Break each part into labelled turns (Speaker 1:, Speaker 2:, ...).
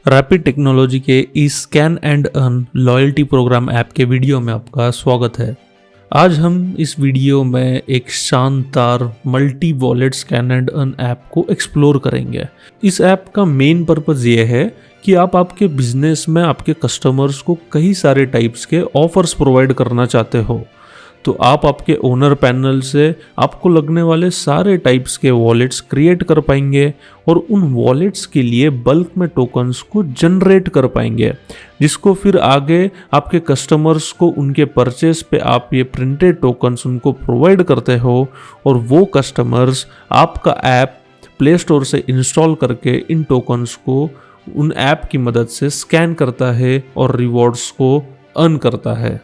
Speaker 1: Rapid technology के इस scan and earn loyalty program app के वीडियो में आपका स्वागत है। आज हम इस वीडियो में एक शानदार multi wallet scan and earn app को एक्सप्लोर करेंगे। इस ऐप का मेन पर्पस ये है कि आप आपके बिजनेस में आपके कस्टमर्स को कई सारे टाइप्स के ऑफर्स प्रोवाइड करना चाहते हो, तो आप आपके ओनर पैनल से आपको लगने वाले सारे टाइप्स के वॉलेट्स क्रिएट कर पाएंगे और उन वॉलेट्स के लिए बल्क में टोकन्स को जनरेट कर पाएंगे, जिसको फिर आगे आपके कस्टमर्स को उनके परचेस पे आप ये प्रिंटेड टोकन्स उनको प्रोवाइड करते हो और वो कस्टमर्स आपका ऐप प्ले स्टोर से इंस्टॉल करके इन टोकन्स को उन ऐप की मदद से स्कैन करता है और रिवॉर्ड्स को अर्न करता है।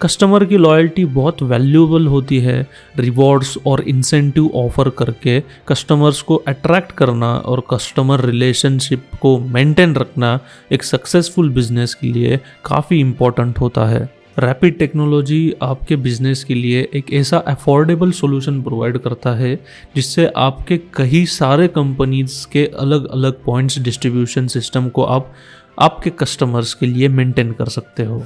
Speaker 1: कस्टमर की लॉयल्टी बहुत वैल्यूएबल होती है। रिवॉर्ड्स और इंसेंटिव ऑफर करके कस्टमर्स को अट्रैक्ट करना और कस्टमर रिलेशनशिप को मेंटेन रखना एक सक्सेसफुल बिजनेस के लिए काफ़ी इम्पोर्टेंट होता है। रैपिड टेक्नोलॉजी आपके बिजनेस के लिए एक ऐसा अफोर्डेबल सॉल्यूशन प्रोवाइड करता है जिससे आपके कई सारे कंपनीज के अलग अलग पॉइंट्स डिस्ट्रीब्यूशन सिस्टम को आप आपके कस्टमर्स के लिए मेंटेन कर सकते हो।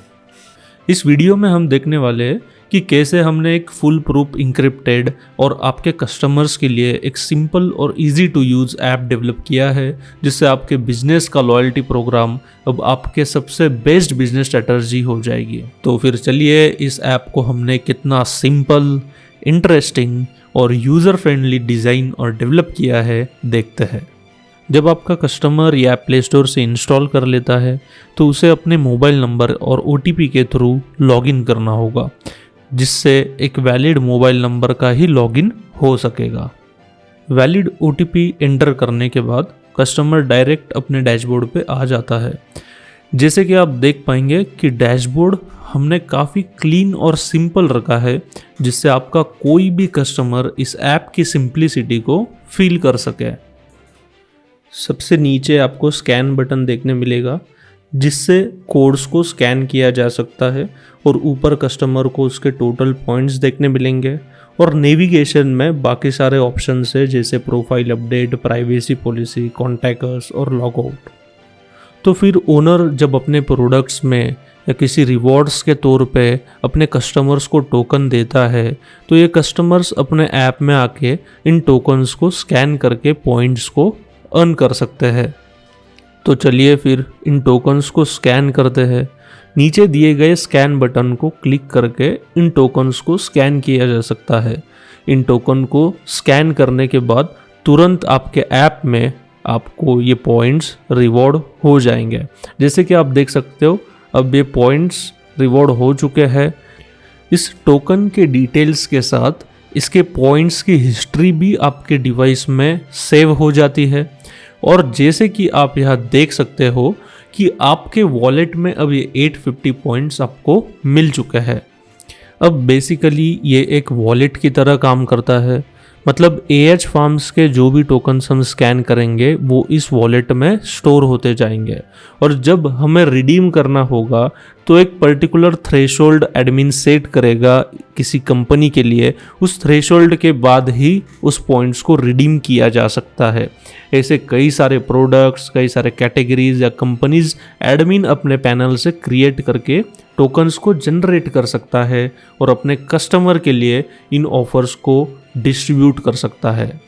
Speaker 1: इस वीडियो में हम देखने वाले हैं कि कैसे हमने एक फुल प्रूफ इंक्रिप्टेड और आपके कस्टमर्स के लिए एक सिंपल और easy to use app develop किया है, जिससे आपके बिजनेस का लॉयल्टी प्रोग्राम अब आपके सबसे बेस्ट बिजनेस स्ट्रेटजी हो जाएगी। तो फिर चलिए इस ऐप को हमने कितना सिंपल, इंटरेस्टिंग और यूज़र फ्रेंडली डिज़ाइन और डेवलप किया है देखते हैं। जब आपका कस्टमर या प्ले स्टोर से इंस्टॉल कर लेता है तो उसे अपने मोबाइल नंबर और OTP के थ्रू लॉगिन करना होगा, जिससे एक वैलिड मोबाइल नंबर का ही लॉगिन हो सकेगा। वैलिड OTP एंटर करने के बाद कस्टमर डायरेक्ट अपने डैशबोर्ड पे आ जाता है। जैसे कि आप देख पाएंगे कि डैशबोर्ड हमने काफ़ी क्लीन और सिंपल रखा है, जिससे आपका कोई भी कस्टमर इस ऐप की सिंप्लिसिटी को फील कर सके। सबसे नीचे आपको स्कैन बटन देखने मिलेगा, जिससे कोड्स को स्कैन किया जा सकता है और ऊपर कस्टमर को उसके टोटल पॉइंट्स देखने मिलेंगे और नेविगेशन में बाकी सारे ऑप्शंस है, जैसे profile update, privacy policy, contacts और लॉग आउट। तो फिर ओनर जब अपने प्रोडक्ट्स में या किसी रिवॉर्ड्स के तौर पे अपने कस्टमर्स को टोकन देता है, तो ये कस्टमर्स अपने ऐप में आके इन टोकन्स को स्कैन करके पॉइंट्स को अर्न कर सकते हैं। तो चलिए फिर इन टोकन्स को स्कैन करते हैं। नीचे दिए गए स्कैन बटन को क्लिक करके इन टोकन्स को स्कैन किया जा सकता है। इन टोकन को स्कैन करने के बाद तुरंत आपके ऐप में आपको ये पॉइंट्स रिवॉर्ड हो जाएंगे। जैसे कि आप देख सकते हो, अब ये पॉइंट्स रिवॉर्ड हो चुके हैं। इस टोकन के डिटेल्स के साथ इसके पॉइंट्स की हिस्ट्री भी आपके डिवाइस में सेव हो जाती है। और जैसे कि आप यहाँ देख सकते हो कि आपके वॉलेट में अब ये 850 पॉइंट्स आपको मिल चुके हैं। अब बेसिकली ये एक वॉलेट की तरह काम करता है, मतलब AH फार्म्स के जो भी टोकन्स हम स्कैन करेंगे वो इस वॉलेट में स्टोर होते जाएंगे और जब हमें रिडीम करना होगा तो एक पर्टिकुलर थ्रेशोल्ड एडमिन सेट करेगा किसी कंपनी के लिए। उस थ्रेशोल्ड के बाद ही उस पॉइंट्स को रिडीम किया जा सकता है। ऐसे कई सारे प्रोडक्ट्स, कई सारे कैटेगरीज या कंपनीज एडमिन अपने पैनल से क्रिएट करके टोकन्स को जनरेट कर सकता है और अपने कस्टमर के लिए इन ऑफर्स को डिस्ट्रीब्यूट कर सकता है।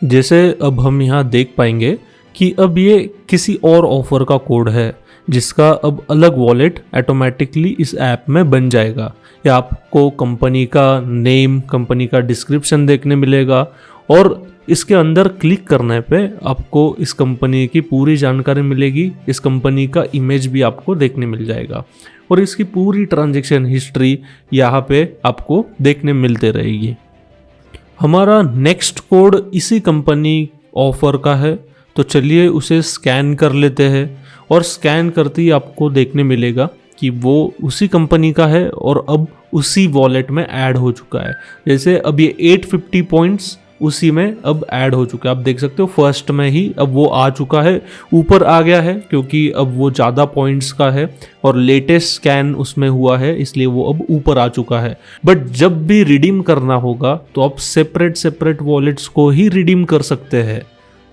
Speaker 1: जैसे अब हम यहाँ देख पाएंगे कि अब ये किसी और ऑफर का कोड है, जिसका अब अलग वॉलेट ऑटोमेटिकली इस ऐप में बन जाएगा, या आपको कंपनी का नेम, कंपनी का डिस्क्रिप्शन देखने मिलेगा और इसके अंदर क्लिक करने पे आपको इस कंपनी की पूरी जानकारी मिलेगी। इस कंपनी का इमेज भी आपको देखने मिल जाएगा और इसकी पूरी ट्रांजैक्शन हिस्ट्री यहाँ पे आपको देखने मिलते रहेगी। हमारा नेक्स्ट कोड इसी कंपनी ऑफर का है, तो चलिए उसे स्कैन कर लेते हैं और स्कैन करते ही आपको देखने मिलेगा कि वो उसी कंपनी का है और अब उसी वॉलेट में ऐड हो चुका है। जैसे अब ये 850 पॉइंट्स उसी में अब ऐड हो चुका है। आप देख सकते हो फर्स्ट में ही अब वो आ चुका है, ऊपर आ गया है क्योंकि अब वो ज़्यादा पॉइंट्स का है और लेटेस्ट स्कैन उसमें हुआ है, इसलिए वो अब ऊपर आ चुका है। बट जब भी रिडीम करना होगा तो आप सेपरेट वॉलेट्स को ही रिडीम कर सकते हैं।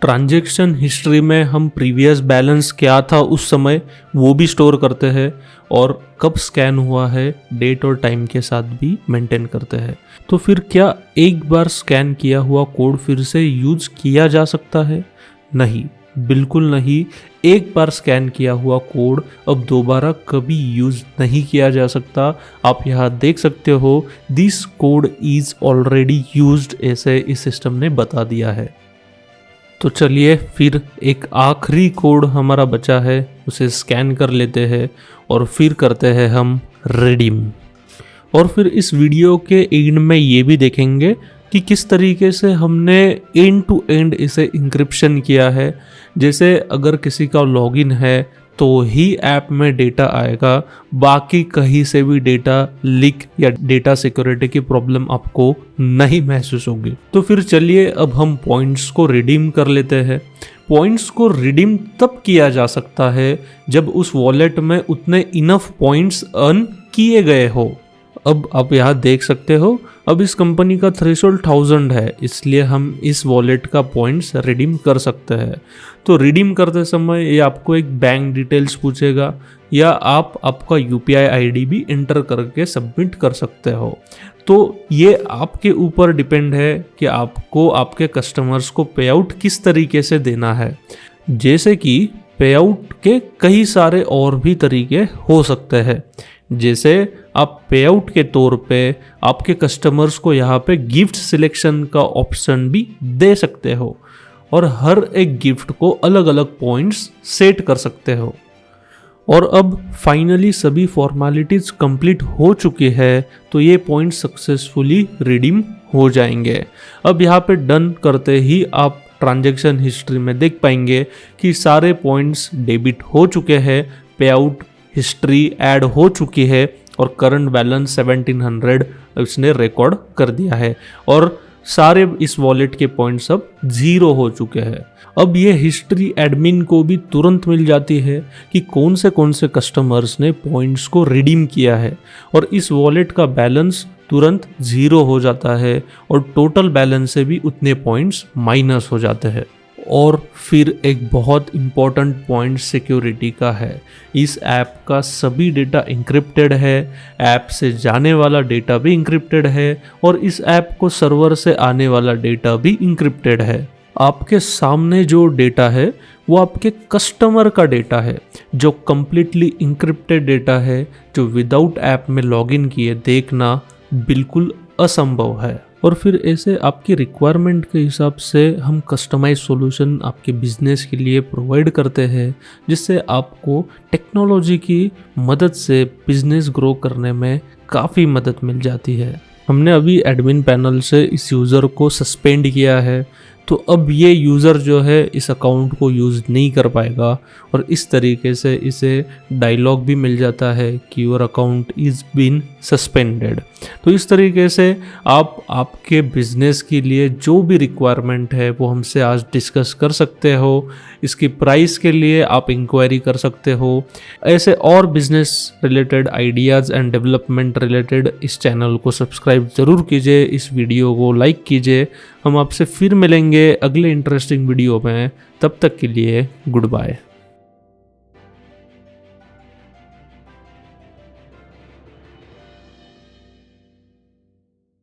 Speaker 1: ट्रांजैक्शन हिस्ट्री में हम प्रीवियस बैलेंस क्या था उस समय वो भी स्टोर करते हैं और कब स्कैन हुआ है डेट और टाइम के साथ भी मेंटेन करते हैं। तो फिर क्या एक बार स्कैन किया हुआ कोड फिर से यूज किया जा सकता है? नहीं, बिल्कुल नहीं। एक बार स्कैन किया हुआ कोड अब दोबारा कभी यूज नहीं किया जा सकता। आप यहाँ देख सकते हो this code is already used, ऐसे इस सिस्टम ने बता दिया है। तो चलिए फिर एक आखिरी कोड हमारा बचा है, उसे स्कैन कर लेते हैं और फिर करते हैं हम रिडीम। और फिर इस वीडियो के एंड में ये भी देखेंगे कि किस तरीके से हमने एंड टू एंड इसे इंक्रिप्शन किया है। जैसे अगर किसी का लॉगिन है तो ही ऐप में डेटा आएगा, बाकी कहीं से भी डेटा लीक या डेटा सिक्योरिटी की प्रॉब्लम आपको नहीं महसूस होगी। तो फिर चलिए अब हम पॉइंट्स को रिडीम कर लेते हैं। पॉइंट्स को रिडीम तब किया जा सकता है जब उस वॉलेट में उतने इनफ पॉइंट्स अर्न किए गए हो। अब आप यहाँ देख सकते हो अब इस कंपनी का थ्रेशोल्ड 1000 है, इसलिए हम इस वॉलेट का पॉइंट्स रिडीम कर सकते हैं। तो रिडीम करते समय ये आपको एक बैंक डिटेल्स पूछेगा या आप आपका UPI ID भी एंटर करके सबमिट कर सकते हो। तो ये आपके ऊपर डिपेंड है कि आपको आपके कस्टमर्स को पे आउट किस तरीके से देना है। जैसे कि पे आउट के कई सारे और भी तरीके हो सकते हैं। जैसे आप पे आउट के तौर पे आपके कस्टमर्स को यहाँ पे गिफ्ट सिलेक्शन का ऑप्शन भी दे सकते हो और हर एक गिफ्ट को अलग अलग पॉइंट्स सेट कर सकते हो। और अब फाइनली सभी फॉर्मेलिटीज कंप्लीट हो चुकी है तो ये पॉइंट सक्सेसफुली रिडीम हो जाएंगे। अब यहाँ पे डन करते ही आप ट्रांजैक्शन हिस्ट्री में देख पाएंगे कि सारे पॉइंट्स डेबिट हो चुके हैं, पे आउट हिस्ट्री ऐड हो चुकी है और करंट बैलेंस 1700 इसने रिकॉर्ड कर दिया है और सारे इस वॉलेट के पॉइंट्स अब 0 हो चुके हैं। अब ये हिस्ट्री एडमिन को भी तुरंत मिल जाती है कि कौन से कस्टमर्स ने पॉइंट्स को रिडीम किया है और इस वॉलेट का बैलेंस तुरंत 0 हो जाता है और टोटल बैलेंस से भी उतने पॉइंट्स माइनस हो जाते हैं। और फिर एक बहुत इम्पॉर्टेंट पॉइंट सिक्योरिटी का है। इस ऐप का सभी डेटा इंक्रिप्टेड है, ऐप से जाने वाला डेटा भी इंक्रिप्टेड है और इस ऐप को सर्वर से आने वाला डेटा भी इंक्रिप्टेड है। आपके सामने जो डेटा है वो आपके कस्टमर का डेटा है जो कम्प्लीटली इंक्रिप्टेड डेटा है, जो विदाउट ऐप में लॉगिन किए देखना बिल्कुल असंभव है। और फिर ऐसे आपकी रिक्वायरमेंट के हिसाब से हम कस्टमाइज सॉल्यूशन आपके बिजनेस के लिए प्रोवाइड करते हैं, जिससे आपको टेक्नोलॉजी की मदद से बिजनेस ग्रो करने में काफ़ी मदद मिल जाती है। हमने अभी एडमिन पैनल से इस यूज़र को सस्पेंड किया है, तो अब ये यूज़र जो है इस अकाउंट को यूज़ नहीं कर पाएगा और इस तरीके से इसे डायलॉग भी मिल जाता है कि your account is been suspended. तो इस तरीके से आप आपके बिजनेस के लिए जो भी रिक्वायरमेंट है वो हमसे आज डिस्कस कर सकते हो। इसकी प्राइस के लिए आप इंक्वायरी कर सकते हो। ऐसे और business related ideas and development related इस चैनल को सब्सक्राइब ज़रूर कीजिए, इस वीडियो को लाइक कीजिए। हम आपसे फिर मिलेंगे अगले इंटरेस्टिंग वीडियो में, तब तक के लिए गुड बाय।